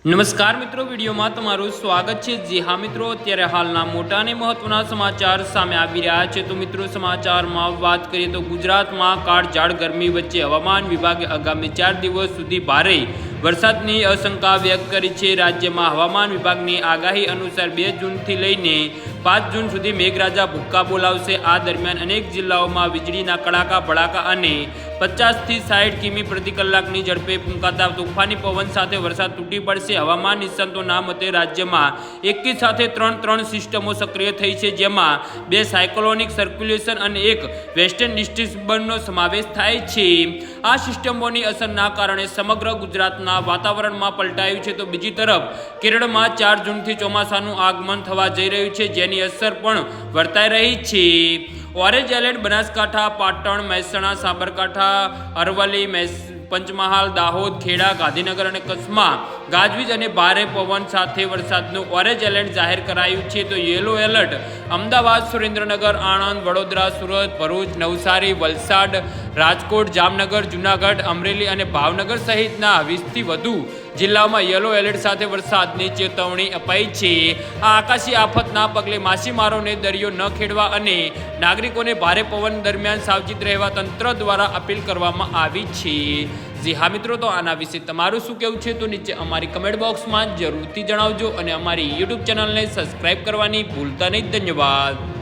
નમસ્કાર મિત્રો, વિડીયોમાં તમારું સ્વાગત છે। જી હા મિત્રો, અત્યારે હાલના મોટા અને મહત્વના સમાચાર સામે આવી રહ્યા છે। તો મિત્રો, સમાચારમાં વાત કરીએ તો ગુજરાતમાં કાળઝાળ ગરમી વચ્ચે હવામાન વિભાગે આગામી 4 દિવસ સુધી ભારે વરસાદની આશંકા વ્યક્ત કરી છે। રાજ્યમાં હવામાન વિભાગની આગાહી અનુસાર 2 જૂનથી લઈને 5 જૂન સુધી મેઘરાજા ભૂક્કા બોલાવશે। આ દરમિયાન અનેક જિલ્લાઓમાં વીજળીના કડાકા ભડાકા અને 50 થી 60 કિમી પ્રતિ કલાકની ઝડપે ફૂંકાતા તોફાની પવન સાથે વરસાદ તૂટી પડશે। હવામાન નિષ્ણાતોના મતે રાજ્યમાં એકી સાથે 3 સિસ્ટમો સક્રિય થઈ છે, જેમાં 2 સાયક્લોનિક સર્ક્યુલેશન અને 1 વેસ્ટર્ન ડિસ્ટર્બન્સનો સમાવેશ થાય છે। આ સિસ્ટમોની અસરના કારણે સમગ્ર ગુજરાતના વાતાવરણમાં પલટાયું છે। તો બીજી તરફ કેરળમાં 4 જૂનથી ચોમાસાનું આગમન થવા જઈ રહ્યું છે, જેની અસર પણ વર્તાઈ રહી છે। ઓરેન્જ એલર્ટ બનાસકાંઠા, પાટણ, મહેસાણા, સાબરકાંઠા, અરવલ્લી, પંચમહાલ, દાહોદ, ખેડા, ગાંધીનગર અને કચ્છમાં ગાજવીજ અને ભારે પવન સાથે વરસાદનું ઓરેન્જ એલર્ટ જાહેર કરાયું છે। તો યેલો એલર્ટ અમદાવાદ, સુરેન્દ્રનગર, આણંદ, વડોદરા, સુરત, ભરૂચ, નવસારી, વલસાડ, રાજકોટ, જામનગર, જૂનાગઢ, અમરેલી અને ભાવનગર સહિતના 20થી વધુ જિલ્લાઓમાં યેલો એલર્ટ સાથે વરસાદની ચેતવણી અપાઈ છે। આ આકાશી આફતના પગલે માછીમારોને દરિયો ન ખેડવા અને નાગરિકોને ભારે પવન દરમિયાન સાવચેત રહેવા તંત્ર દ્વારા અપીલ કરવામાં આવી છે। જી હા મિત્રો, તો આના વિશે તમારું શું કહેવું છે તો નીચે અમારી કમેન્ટ બોક્સમાં જરૂરથી જણાવજો અને અમારી યુટ્યુબ ચેનલને સબસ્ક્રાઈબ કરવાની ભૂલતા નહીં। ધન્યવાદ।